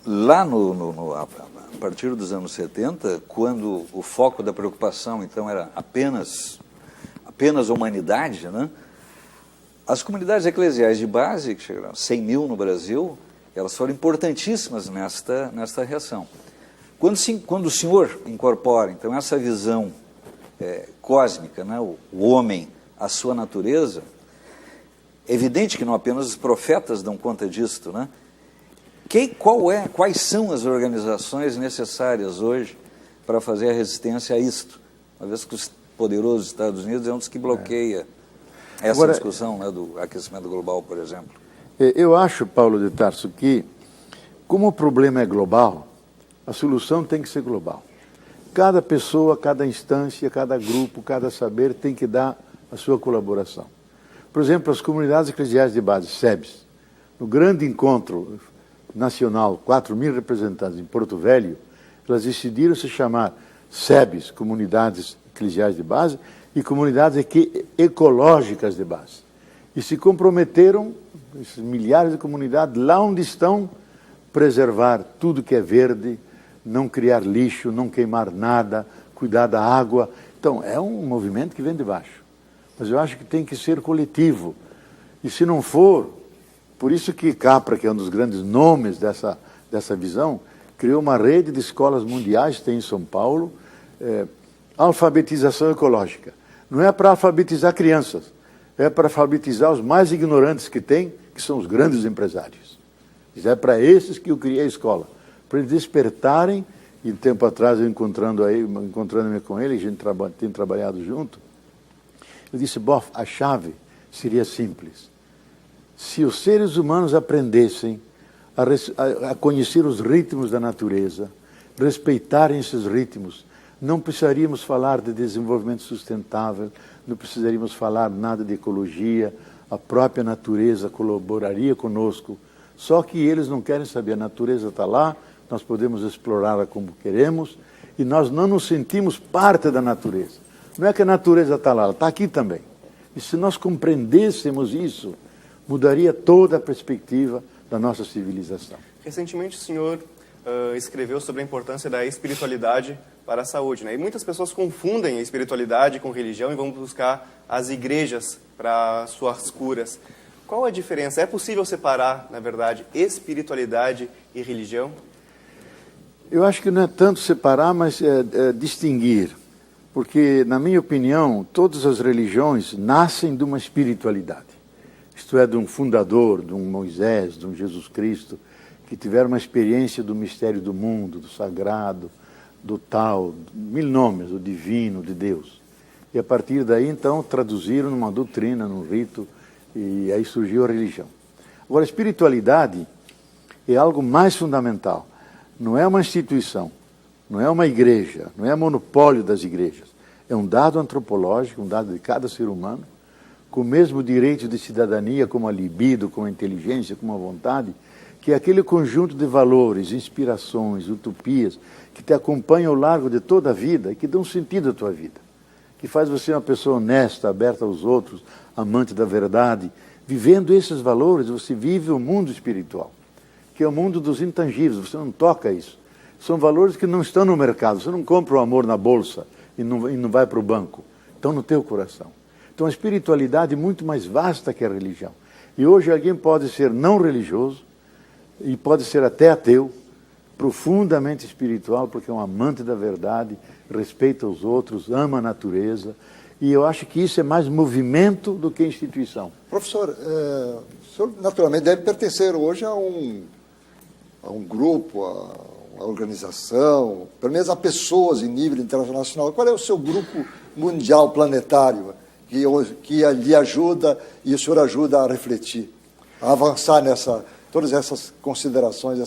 lá a partir dos anos 70, quando o foco da preocupação, então, era apenas a humanidade, né? As comunidades eclesiais de base, que chegaram a 100 mil no Brasil, elas foram importantíssimas nesta reação. Quando o senhor incorpora, então, essa visão cósmica, né, o homem, a sua natureza, é evidente que não apenas os profetas dão conta disto, né? Quais são as organizações necessárias hoje para fazer a resistência a isto? Uma vez que os poderosos Estados Unidos é um dos que bloqueia essa discussão, né, do aquecimento global, por exemplo. Eu acho, Paulo de Tarso, que como o problema é global, a solução tem que ser global. Cada pessoa, cada instância, cada grupo, cada saber tem que dar a sua colaboração. Por exemplo, as comunidades eclesiais de base, SEBs, no grande encontro nacional, 4.000 representantes em Porto Velho, elas decidiram se chamar SEBs, Comunidades Eclesiais de Base, e Comunidades Ecológicas de Base. E se comprometeram, esses milhares de comunidades, lá onde estão, preservar tudo que é verde, não criar lixo, não queimar nada, cuidar da água. Então, é um movimento que vem de baixo. Mas eu acho que tem que ser coletivo. E se não for, por isso que Capra, que é um dos grandes nomes dessa visão, criou uma rede de escolas mundiais, tem em São Paulo, alfabetização ecológica. Não é para alfabetizar crianças, é para alfabetizar os mais ignorantes que tem, que são os grandes empresários. É para esses que eu criei a escola, para eles despertarem. E um tempo atrás, eu encontrando-me com ele, a gente tem trabalhado junto, eu disse, Boff, a chave seria simples. Se os seres humanos aprendessem a conhecer os ritmos da natureza, respeitarem esses ritmos, não precisaríamos falar de desenvolvimento sustentável, não precisaríamos falar nada de ecologia, a própria natureza colaboraria conosco. Só que eles não querem saber, a natureza está lá, nós podemos explorá-la como queremos, e nós não nos sentimos parte da natureza. Não é que a natureza está lá, ela está aqui também. E se nós compreendêssemos isso, mudaria toda a perspectiva da nossa civilização. Recentemente o senhor escreveu sobre a importância da espiritualidade para a saúde, né? E muitas pessoas confundem a espiritualidade com religião e vão buscar as igrejas para suas curas. Qual a diferença? É possível separar, na verdade, espiritualidade e religião? Eu acho que não é tanto separar, mas distinguir. Porque, na minha opinião, todas as religiões nascem de uma espiritualidade. Isto é, de um fundador, de um Moisés, de um Jesus Cristo, que tiveram uma experiência do mistério do mundo, do sagrado, do tal, mil nomes, do divino, de Deus. E a partir daí, então, traduziram numa doutrina, num rito, e aí surgiu a religião. Agora, a espiritualidade é algo mais fundamental. Não é uma instituição, não é uma igreja, não é monopólio das igrejas. É um dado antropológico, um dado de cada ser humano, com o mesmo direito de cidadania, como a libido, como a inteligência, como a vontade, que é aquele conjunto de valores, inspirações, utopias, que te acompanham ao largo de toda a vida e que dão sentido à tua vida. que faz você uma pessoa honesta, aberta aos outros, amante da verdade. Vivendo esses valores, você vive o mundo espiritual, que é o mundo dos intangíveis, você não toca isso. São valores que não estão no mercado, você não compra o amor na bolsa e não vai para o banco, estão no teu coração. Então a espiritualidade é muito mais vasta que a religião. E hoje alguém pode ser não religioso e pode ser até ateu, profundamente espiritual, porque é um amante da verdade, respeita os outros, ama a natureza. E eu acho que isso é mais movimento do que instituição. Professor, o senhor naturalmente deve pertencer hoje a um grupo, a uma organização, pelo menos a pessoas em nível internacional. Qual é o seu grupo mundial planetário que lhe ajuda e o senhor ajuda a refletir, a avançar todas essas considerações,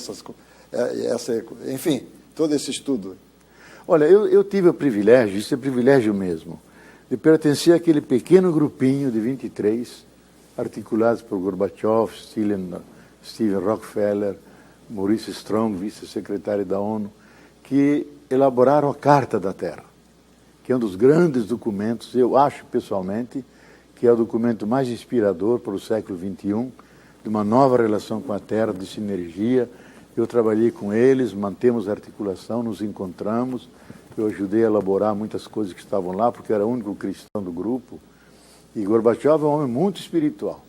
enfim, todo esse estudo? Olha, eu tive o privilégio, isso é privilégio mesmo, de pertencer àquele pequeno grupinho de 23, articulados por Gorbachev, Steven Rockefeller, Maurice Strong, vice-secretário da ONU, que elaboraram a Carta da Terra, que é um dos grandes documentos, eu acho pessoalmente, que é o documento mais inspirador para o século XXI, de uma nova relação com a Terra, de sinergia. Eu trabalhei com eles, mantemos a articulação, nos encontramos, eu ajudei a elaborar muitas coisas que estavam lá, porque eu era o único cristão do grupo. E Gorbachev é um homem muito espiritual.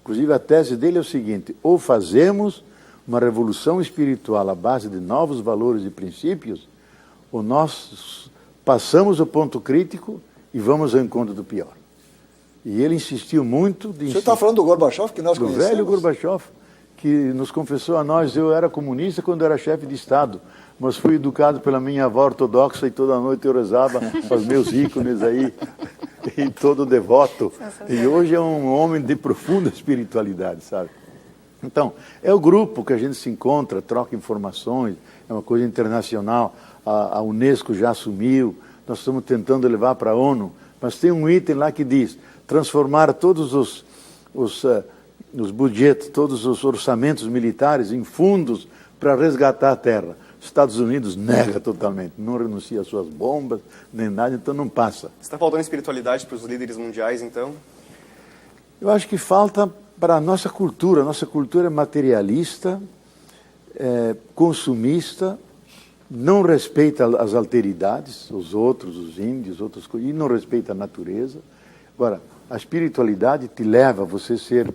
Inclusive, a tese dele é o seguinte: ou fazemos uma revolução espiritual à base de novos valores e princípios, ou nós passamos o ponto crítico e vamos ao encontro do pior. E ele insistiu muito... Você está falando do Gorbachev, que nós conhecemos? Do velho Gorbachev, que nos confessou a nós: eu era comunista quando era chefe de Estado, mas fui educado pela minha avó ortodoxa e toda noite eu rezava os meus ícones aí, e todo devoto. E hoje é um homem de profunda espiritualidade, sabe? Então, é o grupo que a gente se encontra, troca informações, é uma coisa internacional. A Unesco já assumiu, nós estamos tentando levar para a ONU, mas tem um item lá que diz: transformar todos os budgets, todos os orçamentos militares em fundos para resgatar a terra. Os Estados Unidos nega totalmente, não renuncia às suas bombas, nem nada, então não passa. Está faltando espiritualidade para os líderes mundiais, então? Eu acho que falta para a nossa cultura. A nossa cultura é materialista, consumista, não respeita as alteridades, os outros, os índios, outras coisas, e não respeita a natureza. Agora, a espiritualidade te leva a você ser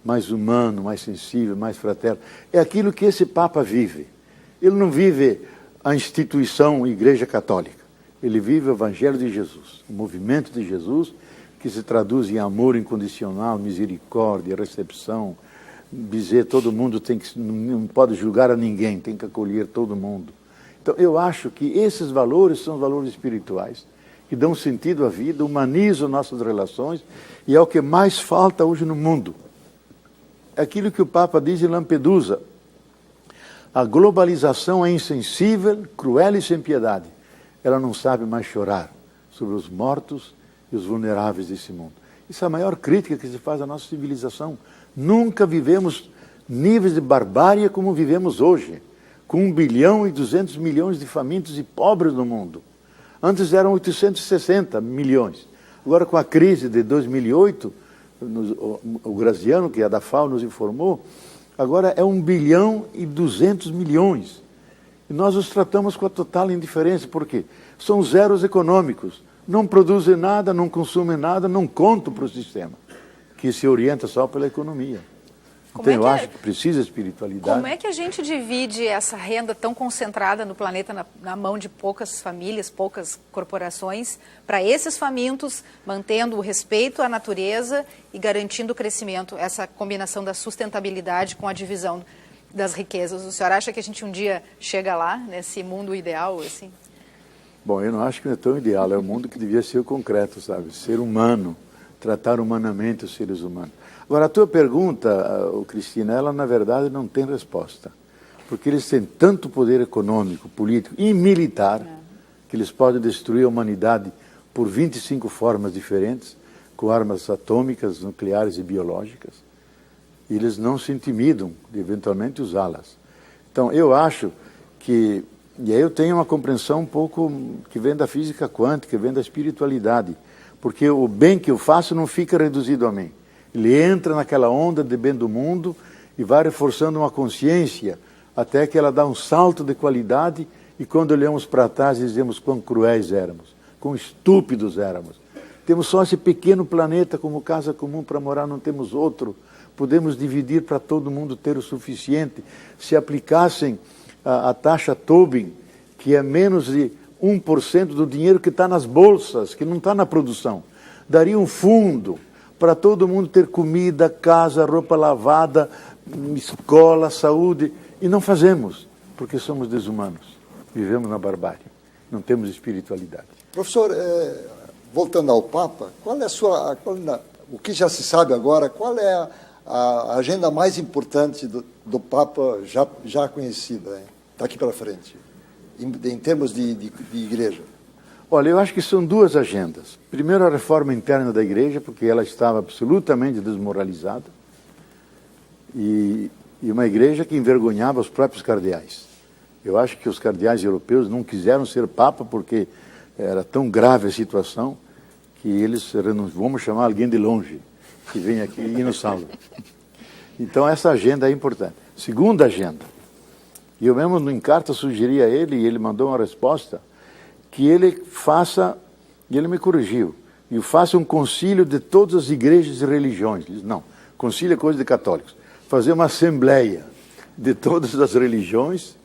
mais humano, mais sensível, mais fraterno. É aquilo que esse Papa vive. Ele não vive a instituição Igreja Católica. Ele vive o Evangelho de Jesus, o movimento de Jesus, que se traduz em amor incondicional, misericórdia, recepção, dizer todo mundo não pode julgar a ninguém, tem que acolher todo mundo. Então, eu acho que esses valores são valores espirituais, que dão sentido à vida, humanizam nossas relações, e é o que mais falta hoje no mundo. É aquilo que o Papa diz em Lampedusa: a globalização é insensível, cruel e sem piedade. Ela não sabe mais chorar sobre os mortos e os vulneráveis desse mundo. Isso é a maior crítica que se faz à nossa civilização. Nunca vivemos níveis de barbárie como vivemos hoje, com 1 bilhão e 200 milhões de famintos e pobres no mundo. Antes eram 860 milhões. Agora, com a crise de 2008, o Graziano, que é da FAO, nos informou, agora é 1 bilhão e 200 milhões. E nós os tratamos com a total indiferença. Por quê? São zeros econômicos. Não produzem nada, não consumem nada, não contam para o sistema, que se orienta só pela economia. Então eu acho que precisa espiritualidade. Como é que a gente divide essa renda tão concentrada no planeta na mão de poucas famílias, poucas corporações, para esses famintos, mantendo o respeito à natureza e garantindo o crescimento, essa combinação da sustentabilidade com a divisão das riquezas? O senhor acha que a gente um dia chega lá, nesse mundo ideal, assim? Bom, eu não acho que não é tão ideal, é o mundo que devia ser o concreto, sabe? Ser humano, tratar humanamente os seres humanos. Agora, a tua pergunta, Cristina, ela na verdade não tem resposta, porque eles têm tanto poder econômico, político e militar, que eles podem destruir a humanidade por 25 formas diferentes, com armas atômicas, nucleares e biológicas, e eles não se intimidam de eventualmente usá-las. Então, eu acho que, e aí eu tenho uma compreensão um pouco que vem da física quântica, que vem da espiritualidade, porque o bem que eu faço não fica reduzido a mim. Ele entra naquela onda de bem do mundo e vai reforçando uma consciência até que ela dá um salto de qualidade e quando olhamos para trás dizemos quão cruéis éramos, quão estúpidos éramos. Temos só esse pequeno planeta como casa comum para morar, não temos outro. Podemos dividir para todo mundo ter o suficiente. Se aplicassem a taxa Tobin, que é menos de 1% do dinheiro que está nas bolsas, que não está na produção, daria um fundo para todo mundo ter comida, casa, roupa lavada, escola, saúde, e não fazemos, porque somos desumanos, vivemos na barbárie, não temos espiritualidade. Professor, voltando ao Papa, qual é o que já se sabe agora, qual é a agenda mais importante do Papa já conhecida, daqui para frente, em termos de igreja? Olha, eu acho que são duas agendas. Primeiro, a reforma interna da igreja, porque ela estava absolutamente desmoralizada, e uma igreja que envergonhava os próprios cardeais. Eu acho que os cardeais europeus não quiseram ser Papa porque era tão grave a situação que eles vamos chamar alguém de longe, que vem aqui e nos salva. Então, essa agenda é importante. Segunda agenda, e eu mesmo em carta sugeri a ele, e ele mandou uma resposta, que ele faça, e ele me corrigiu, e faça um concílio de todas as igrejas e religiões. Ele disse, não, concílio é coisa de católicos. Fazer uma assembleia de todas as religiões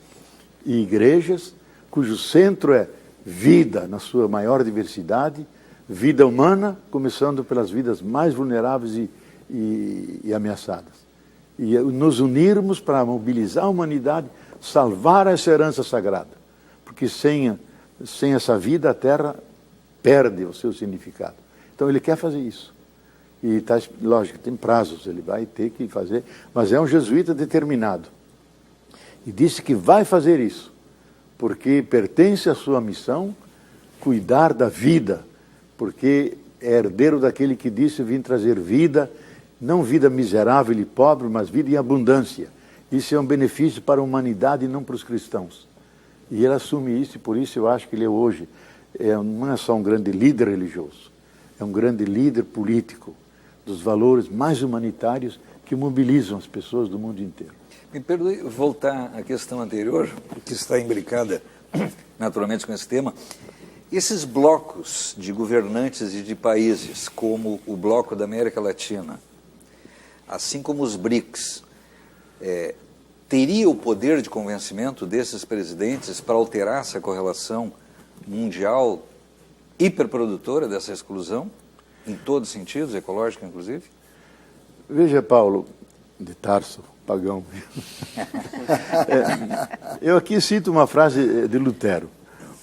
e igrejas, cujo centro é vida na sua maior diversidade, vida humana, começando pelas vidas mais vulneráveis e ameaçadas. E nos unirmos para mobilizar a humanidade, salvar essa herança sagrada. Porque sem essa vida, a Terra perde o seu significado. Então, ele quer fazer isso. E, lógico, tem prazos, ele vai ter que fazer, mas é um jesuíta determinado. E disse que vai fazer isso, porque pertence à sua missão cuidar da vida, porque é herdeiro daquele que disse, vim trazer vida, não vida miserável e pobre, mas vida em abundância. Isso é um benefício para a humanidade e não para os cristãos. E ele assume isso, e por isso eu acho que ele hoje não é só um grande líder religioso, é um grande líder político dos valores mais humanitários que mobilizam as pessoas do mundo inteiro. Me perdoe voltar à questão anterior, que está imbricada naturalmente com esse tema. Esses blocos de governantes e de países, como o Bloco da América Latina, assim como os BRICS, teria o poder de convencimento desses presidentes para alterar essa correlação mundial hiperprodutora dessa exclusão, em todos os sentidos, ecológico inclusive? Veja, Paulo, de Tarso, pagão. Eu aqui cito uma frase de Lutero.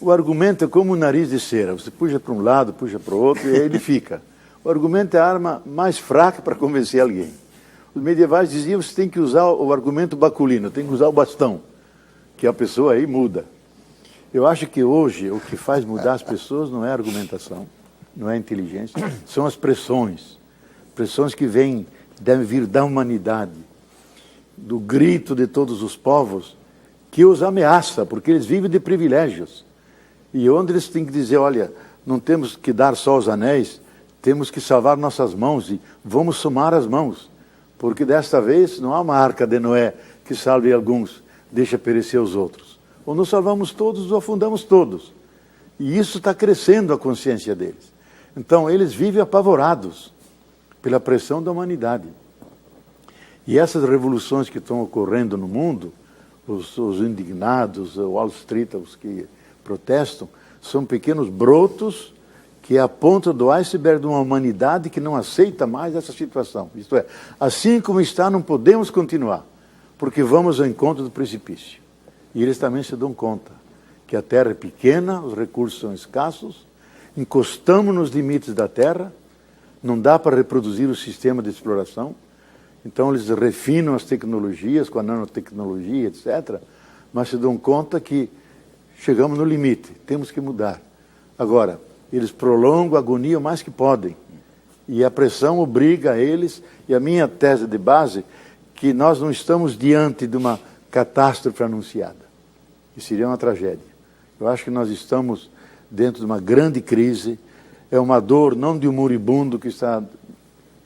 O argumento é como um nariz de cera. Você puxa para um lado, puxa para o outro, e aí ele fica. O argumento é a arma mais fraca para convencer alguém. Os medievais diziam que você tem que usar o argumento baculino, tem que usar o bastão, que a pessoa aí muda. Eu acho que hoje o que faz mudar as pessoas não é a argumentação, não é a inteligência, são as pressões. Pressões que devem vir da humanidade, do grito de todos os povos, que os ameaça, porque eles vivem de privilégios. E onde eles têm que dizer, olha, não temos que dar só os anéis, temos que salvar nossas mãos e vamos somar as mãos. Porque desta vez não há uma arca de Noé que salve alguns, deixa perecer os outros. Ou nos salvamos todos ou afundamos todos. E isso está crescendo a consciência deles. Então eles vivem apavorados pela pressão da humanidade. E essas revoluções que estão ocorrendo no mundo, os indignados, o Wall Street, os que protestam, são pequenos brotos que é a ponta do iceberg de uma humanidade que não aceita mais essa situação. Isto é, assim como está, não podemos continuar, porque vamos ao encontro do precipício. E eles também se dão conta que a Terra é pequena, os recursos são escassos, encostamos nos limites da Terra, não dá para reproduzir o sistema de exploração, então eles refinam as tecnologias com a nanotecnologia, etc., mas se dão conta que chegamos no limite, temos que mudar. Agora, eles prolongam a agonia o mais que podem. E a pressão obriga eles, e a minha tese de base, que nós não estamos diante de uma catástrofe anunciada. Isso seria uma tragédia. Eu acho que nós estamos dentro de uma grande crise, É uma dor não de um moribundo que está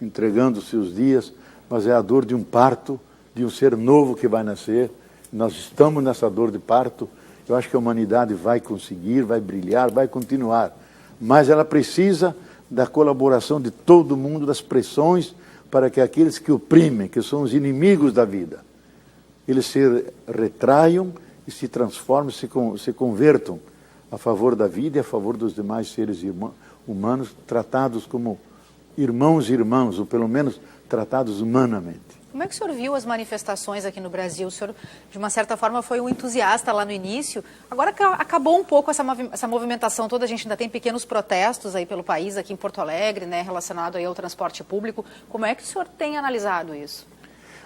entregando os seus dias, mas é a dor de um parto, de um ser novo que vai nascer. Nós estamos nessa dor de parto. Eu acho que a humanidade vai conseguir, vai brilhar, vai continuar. Mas ela precisa da colaboração de todo mundo, das pressões, para que aqueles que oprimem, que são os inimigos da vida, eles se retraiam e se transformem, se convertam a favor da vida e a favor dos demais seres humanos, tratados como irmãos e irmãos, ou pelo menos tratados humanamente. Como é que o senhor viu as manifestações aqui no Brasil? O senhor, de uma certa forma, foi um entusiasta lá no início. Agora acabou um pouco essa movimentação toda, a gente ainda tem pequenos protestos aí pelo país, aqui em Porto Alegre, né, relacionado aí ao transporte público. Como é que o senhor tem analisado isso?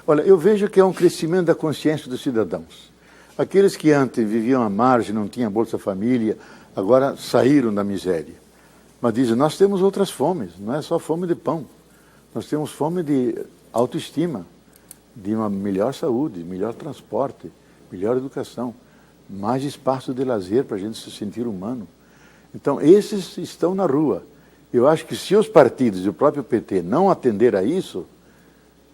Olha, eu vejo que é um crescimento da consciência dos cidadãos. Aqueles que antes viviam à margem, não tinham Bolsa Família, agora saíram da miséria. Mas dizem, nós temos outras fomes, não é só fome de pão. Nós temos fome de autoestima, de uma melhor saúde, melhor transporte, melhor educação, mais espaço de lazer para a gente se sentir humano. Então, esses estão na rua. Eu acho que se os partidos e o próprio PT não atender a isso,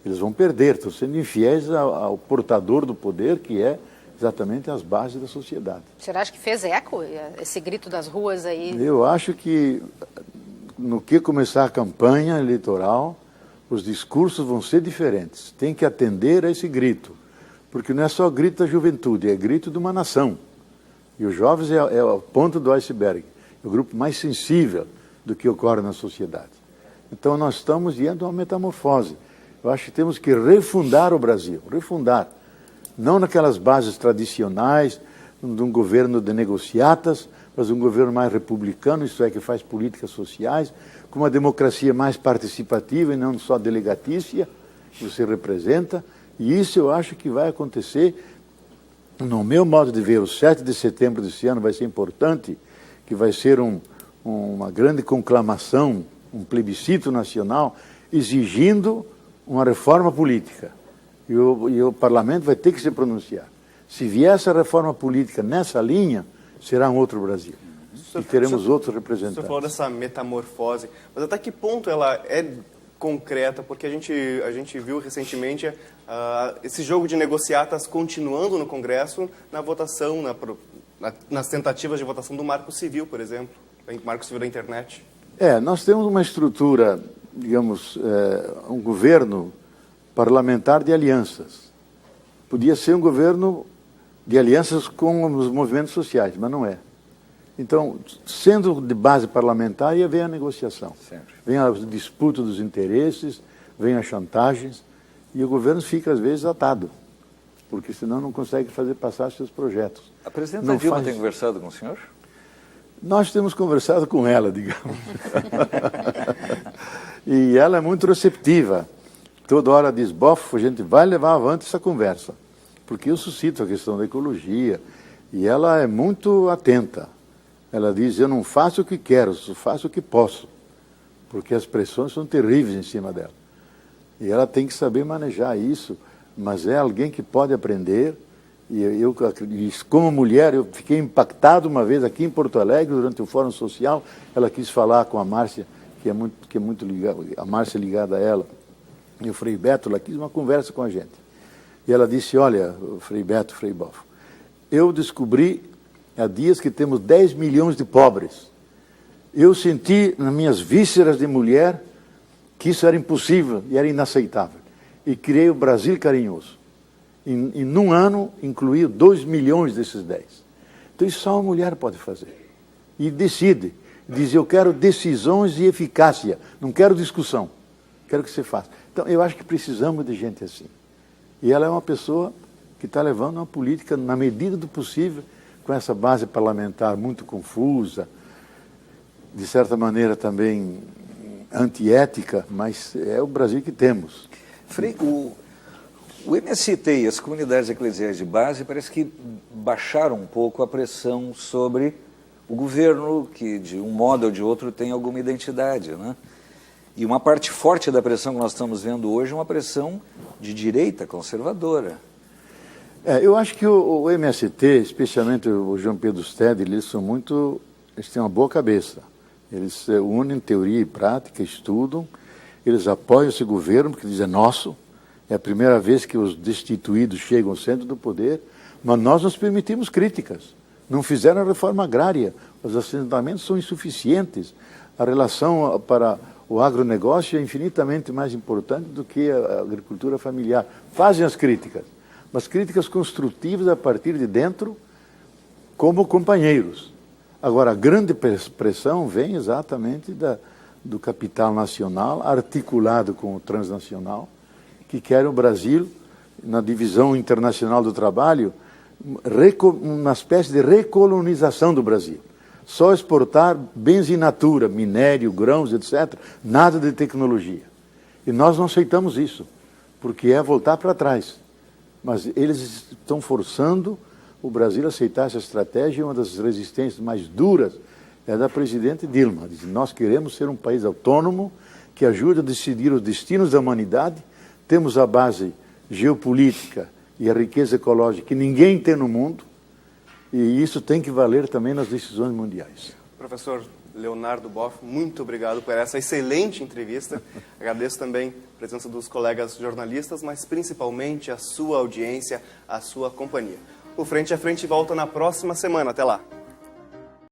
eles vão perder, estão sendo infiéis ao portador do poder, que é exatamente as bases da sociedade. O senhor acha que fez eco esse grito das ruas aí? Eu acho que, no que começar a campanha eleitoral, os discursos vão ser diferentes. Tem que atender a esse grito, porque não é só grito da juventude, é grito de uma nação. E os jovens é a ponta do iceberg, é o grupo mais sensível do que ocorre na sociedade. Então nós estamos diante de uma metamorfose. Eu acho que temos que refundar o Brasil, refundar. Não naquelas bases tradicionais, de um governo de negociatas, mas um governo mais republicano, isto é, que faz políticas sociais, com uma democracia mais participativa e não só delegatícia, que você representa. E isso eu acho que vai acontecer, no meu modo de ver, o 7 de setembro desse ano vai ser importante, que vai ser uma grande conclamação, um plebiscito nacional, exigindo uma reforma política. E o parlamento vai ter que se pronunciar. Se vier essa reforma política nessa linha, será um outro Brasil. E teremos outros representantes. Você falou dessa metamorfose, mas até que ponto ela é concreta? Porque a gente viu recentemente esse jogo de negociatas continuando no Congresso na votação, nas tentativas de votação do Marco Civil, por exemplo, o Marco Civil da Internet. Nós temos uma estrutura, digamos, um governo parlamentar de alianças. Podia ser um governo de alianças com os movimentos sociais, mas não é. Então, sendo de base parlamentar, vem a negociação. Sempre. Vem a disputa dos interesses, vem as chantagens, e o governo fica, às vezes, atado, porque senão não consegue fazer passar seus projetos. A presidenta Dilma tem conversado com o senhor? Nós temos conversado com ela, digamos. E ela é muito receptiva. Toda hora diz, a gente vai levar avante essa conversa, porque eu suscito a questão da ecologia, e ela é muito atenta. Ela diz, eu não faço o que quero, eu faço o que posso, porque as pressões são terríveis em cima dela. E ela tem que saber manejar isso, mas é alguém que pode aprender. E eu, como mulher, eu fiquei impactado uma vez aqui em Porto Alegre, durante o Fórum Social, ela quis falar com a Márcia, que é muito ligada, a Márcia ligada a ela, e o Frei Beto, ela quis uma conversa com a gente. E ela disse, olha, Frei Beto, Frei Bofo, eu descobri há dias que temos 10 milhões de pobres. Eu senti nas minhas vísceras de mulher que isso era impossível e era inaceitável. E criei o Brasil Carinhoso. E num ano incluí 2 milhões desses 10. Então isso só uma mulher pode fazer. E decide. Diz, eu quero decisões e eficácia, não quero discussão. Quero que você faça. Então eu acho que precisamos de gente assim. E ela é uma pessoa que está levando uma política, na medida do possível, com essa base parlamentar muito confusa, de certa maneira também antiética, mas é o Brasil que temos. Frei, o MST e as comunidades eclesiais de base parece que baixaram um pouco a pressão sobre o governo, que de um modo ou de outro tem alguma identidade, né? E uma parte forte da pressão que nós estamos vendo hoje é uma pressão de direita conservadora. Eu acho que o MST, especialmente o João Pedro Stedley, eles têm uma boa cabeça. Eles unem teoria e prática, estudam, eles apoiam esse governo, porque dizem, é nosso, é a primeira vez que os destituídos chegam ao centro do poder, mas nós nos permitimos críticas. Não fizeram a reforma agrária, os assentamentos são insuficientes, a relação para o agronegócio é infinitamente mais importante do que a agricultura familiar. Fazem as críticas, mas críticas construtivas a partir de dentro, como companheiros. Agora, a grande pressão vem exatamente do capital nacional, articulado com o transnacional, que quer o Brasil, na divisão internacional do trabalho, uma espécie de recolonização do Brasil. Só exportar bens in natura, minério, grãos, etc. Nada de tecnologia. E nós não aceitamos isso, porque é voltar para trás. Mas eles estão forçando o Brasil a aceitar essa estratégia. Uma das resistências mais duras é da presidente Dilma. Diz, nós queremos ser um país autônomo que ajude a decidir os destinos da humanidade. Temos a base geopolítica e a riqueza ecológica que ninguém tem no mundo. E isso tem que valer também nas decisões mundiais. Professor Leonardo Boff, muito obrigado por essa excelente entrevista. Agradeço também a presença dos colegas jornalistas, mas principalmente a sua audiência, a sua companhia. O Frente a Frente volta na próxima semana. Até lá.